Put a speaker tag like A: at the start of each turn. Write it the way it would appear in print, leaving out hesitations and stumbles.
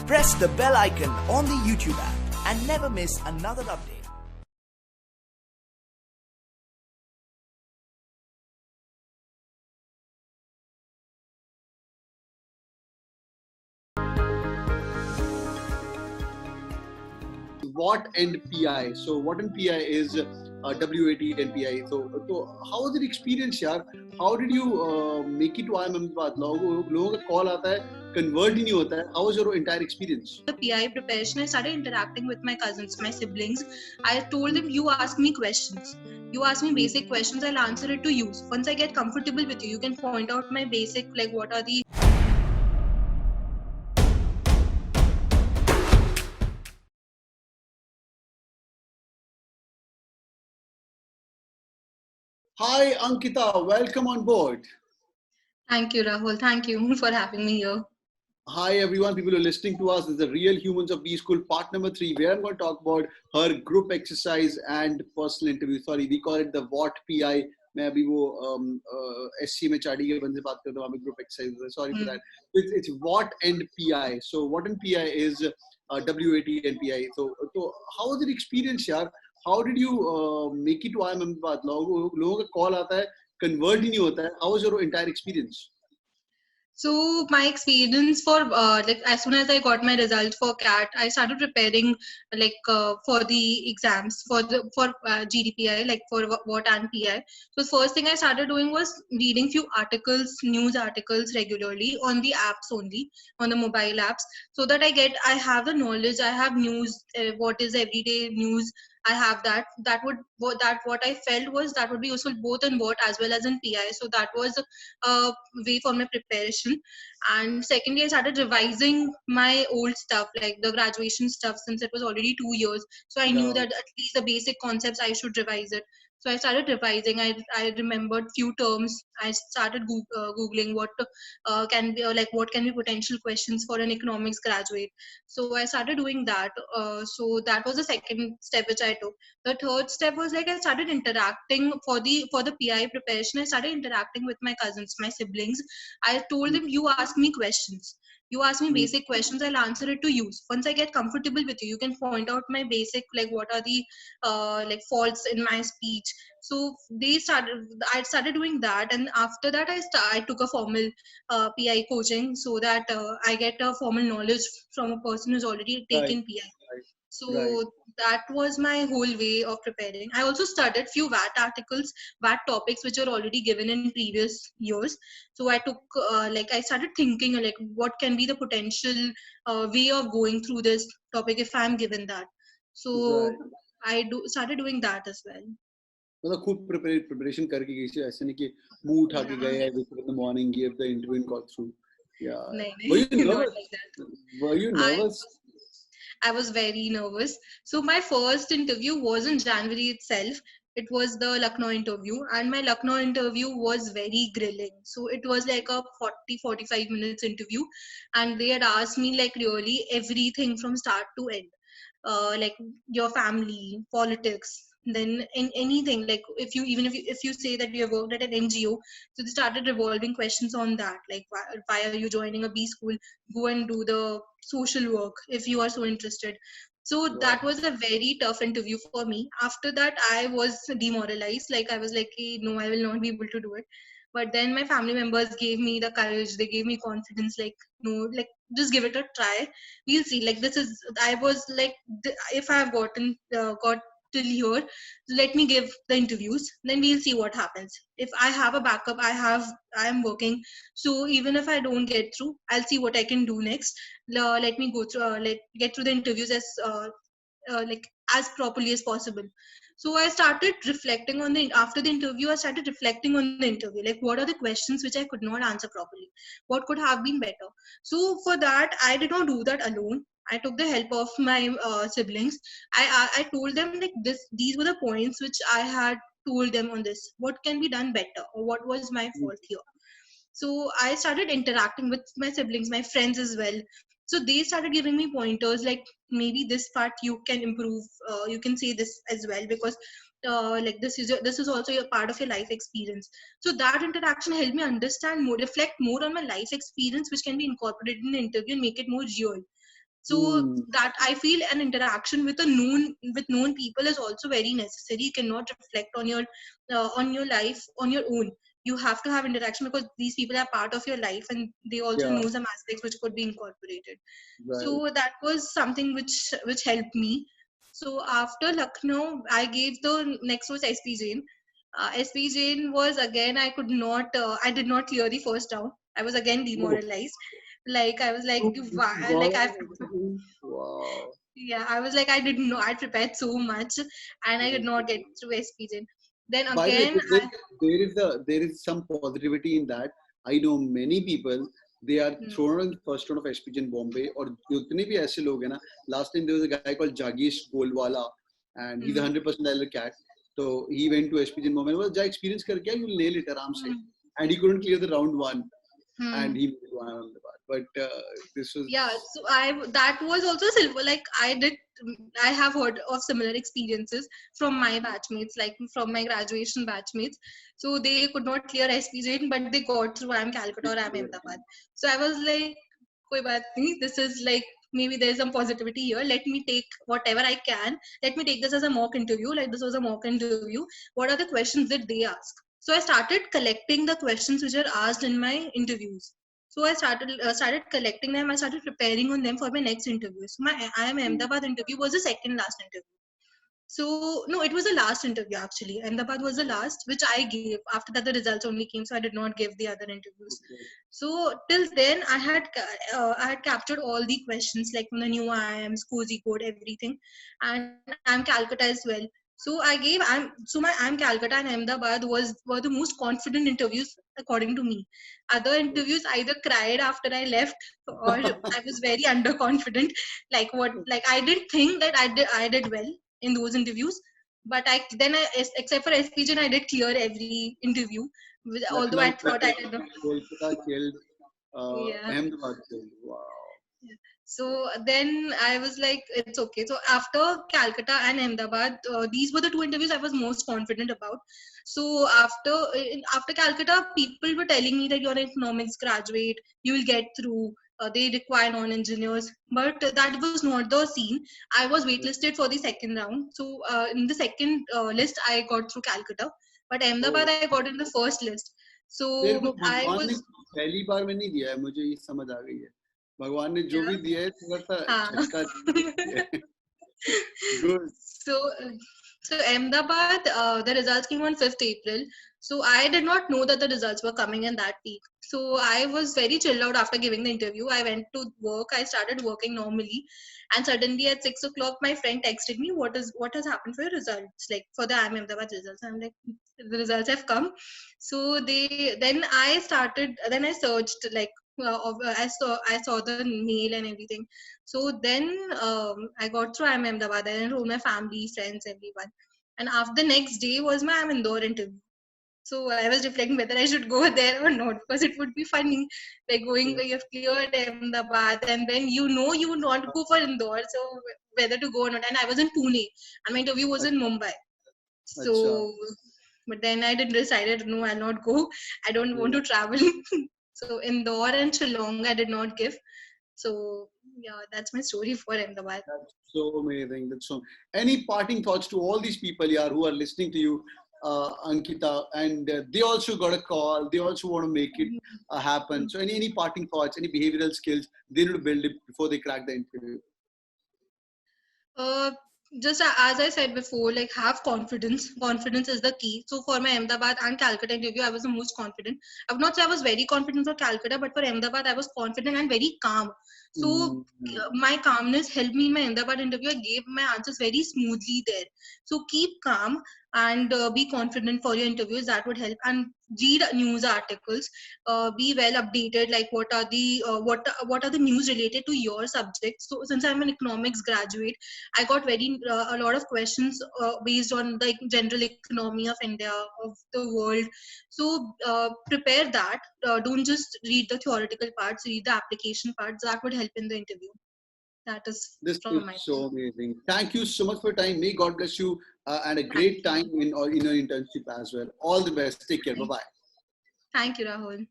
A: Press the bell icon on the YouTube app and never miss another update.
B: WAT and PI. So WAT and PI is WAT and PI. So how was the experience, यार? How did you make it to IIM Ahmedabad? लोगों का call आता है, convert ही नहीं होता है. How was your entire experience?
C: The PI preparation, I started interacting with my cousins, my siblings. I told them, you ask me questions. You ask me basic questions, I'll answer it to you. Once I get comfortable with you, you can point out my basic, like what are the
B: Hi Ankita, welcome on board.
C: Thank you, Rahul. Thank you for having me here.
B: Hi everyone, people who are listening to us. This is the Real Humans of B School, part number 3, where I'm going to talk about her group exercise and personal interview. Sorry, we call it the WAT PI. मैं अभी वो SC में चार्डी के बंदे बात करता हूँ, अभी group exercise. Sorry for that. It's WAT and PI. So WAT and PI is WAT and PI. So how was the experience, यार? How did you make it to IIM Ahmedabad? लोगों का call आता है, convert ही नहीं होता है. How was your entire experience?
C: So my experience for like as soon as I got my result for CAT, I started preparing for the exams for GDPI, like for WAT and PI. So first thing I started doing was reading few articles, news articles regularly on the apps only, on the mobile apps, so that I have the knowledge, I have news, what is everyday news. I have that. What I felt was that would be useful both in WAT as well as in PI. So that was a way for my preparation. And secondly, I started revising my old stuff, like the graduation stuff, since it was already 2 years. So I knew that at least the basic concepts I should revise it. So I started revising. I remembered few terms. I started googling what can be what can be potential questions for an economics graduate. So I started doing that. So that was the second step which I took. The third step was I started interacting for the PI preparation. I started interacting with my cousins, my siblings. I told them, you ask me questions. You ask me basic questions, I'll answer it to you. Once I get comfortable with you, you can point out my basic, like what are the faults in my speech. So I started doing that, and after that I took a formal PI coaching, so that I get a formal knowledge from a person who's already taken PI. So that was my whole way of preparing. I also studied few VAT articles, VAT topics which are already given in previous years. So I took I started thinking like what can be the potential way of going through this topic if I'm given that. So I started doing that as well.
B: मतलब खूब preparation करके गई थी, ऐसे नहीं कि मुंह उठा के गए, wake up in the morning, gave the interview and got through. Yeah. Were you nervous?
C: Not like that.
B: Were you nervous?
C: I was very nervous. So my first interview was in January itself. It was the Lucknow interview, and my Lucknow interview was very grilling. So it was like a 40-45 minutes interview, and they had asked me like really everything from start to end. Like your family, politics, then in anything, like if you say that you have worked at an NGO, so they started revolving questions on that, like why are you joining a B school? Go and do the social work if you are so interested. So that was a very tough interview for me. After that, I was demoralized. Like I was like, no, I will not be able to do it. But then my family members gave me the courage. They gave me confidence. Like, no, like just give it a try. We'll see. Like this is. I was like, if I have got till here, let me give the interviews. Then we'll see what happens. If I have a backup, I am working. So even if I don't get through, I'll see what I can do next. Let me go through. Get through the interviews as properly as possible. So I started reflecting on after the interview, I started reflecting on the interview, like what are the questions which I could not answer properly, what could have been better. So for that, I did not do that alone. I took the help of my siblings. I told them like these were the points which I had told them on this, what can be done better, or what was my fault here. So I started interacting with my siblings, my friends as well. So they started giving me pointers like maybe this part you can improve. You can say this as well, because like this is also a part of your life experience. So that interaction helped me understand more, reflect more on my life experience, which can be incorporated in the interview and make it more real. So that I feel an interaction with known people is also very necessary. You cannot reflect on your life on your own. You have to have interaction because these people are part of your life and they also know some aspects which could be incorporated. So that was something which helped me. So after Lucknow, I gave the next was SP Jain. SP Jain was again, I did not clear the first round. I was again demoralized. Like I was like, why? Like I,
B: Wow.
C: yeah, I was like, I didn't know. I prepared so much, and I did not get through SP Jain. Then
B: By the way,
C: again,
B: there is some positivity in that. I know many people, they are
C: Hmm.
B: thrown in first round of SPG in Bombay, और जितने भी ऐसे लोग हैं ना, last time there was a guy called Jagish Golwala, and he's a 100% Elder cat. So he went to SPG in Bombay. Well, जा experience करके आया, you'll nail it आराम से. And he couldn't clear the round one, and he won on the bar. But this was
C: Yeah, so that was also silver. Like I have heard of similar experiences from my batchmates, like from my graduation batchmates. So they could not clear SPJ, but they got through IIM Calcutta or IIM Ahmedabad. So I was like, koi baat nahi. This is like, maybe there's some positivity here. Let me take whatever I can. Let me take this as a mock interview. Like this was a mock interview. What are the questions that they ask? So I started collecting the questions which are asked in my interviews. So I started collecting them. I started preparing on them for my next interview. So my IIM Ahmedabad interview was the second last interview. So no, it was the last interview actually. Ahmedabad was the last, which I gave. After that, the results only came, so I did not give the other interviews. So till then, I had captured all the questions like from the new IIMs, Cozy Code, everything, and I'm Calcutta as well. So I gave my I'm Calcutta and Ahmedabad were the most confident interviews according to me. Other interviews either cried after I left or I was very underconfident. Like I did think that I did well in those interviews, but except for SPJ, I did clear every interview. Although I
B: Lucknow,
C: thought I did not.
B: Kolkata killed,
C: Yeah.
B: Ahmedabad killed. Wow.
C: Yeah. So then I was like, it's okay. So after Calcutta and Ahmedabad, these were the two interviews I was most confident about. So after Calcutta, people were telling me that you're an economics graduate, you will get through. They require non-engineers, but that was not the scene. I was waitlisted for the second round. So in the second list, I got through Calcutta, but Ahmedabad I got in the first list.
B: तेरे को
C: So I
B: भगवान ने
C: was
B: पहली बार में नहीं दिया है, मुझे ये समझ आ गई है. भगवान ने जो
C: yeah.
B: भी दिया है थोड़ा सा
C: हाँ.
B: झटका दिया है. Good.
C: So, so Ahmedabad, the results came on 5th April. So I did not know that the results were coming in that week. So I was very chilled out after giving the interview. I went to work. I started working normally, and suddenly at 6 o'clock, my friend texted me, "What has happened for your results? Like for the IIM Ahmedabad results?" I'm like, "The results have come." So then I started. Then I searched like. I saw the mail and everything. So then I got through IIM Ahmedabad. I enrolled my family, friends, everyone. And after the next day was my IIM Indore interview. So I was reflecting whether I should go there or not because it would be funny, like going where you've cleared Ahmedabad and then you would not go for Indore. So whether to go or not. And I was in Pune and my interview was in Mumbai.
B: अच्छा.
C: So, but then I did decided no, I'll not go. I don't want to travel. So Indore and Shillong I did not give. So yeah, that's my story for Ahmedabad.
B: That's so amazing. That's so. Any parting thoughts to all these people here who are listening to you, Ankita, and they also got a call. They also want to make it happen. So any parting thoughts, any behavioral skills they need to build it before they crack the interview.
C: Uh, just as I said before, like have confidence. Confidence is the key. So for my Ahmedabad and Calcutta interview, I was the most confident. I would not say I was very confident for Calcutta, but for Ahmedabad, I was confident and very calm. So my calmness helped me in my Ahmedabad interview. I gave my answers very smoothly there. So keep calm and be confident for your interviews. That would help. And read news articles. Be well updated. Like what are the news related to your subject. So since I'm an economics graduate, I got a lot of questions based on the general economy of India, of the world. So prepare that. Don't just read the theoretical parts. Read the application parts. That would help in the interview. That is
B: This
C: from
B: is
C: my
B: so
C: side.
B: amazing. Thank you so much for your time. May God bless you and a
C: Thank
B: great time in your internship as well. All the best. Take care. Bye
C: you.
B: bye.
C: Thank you, Rahul.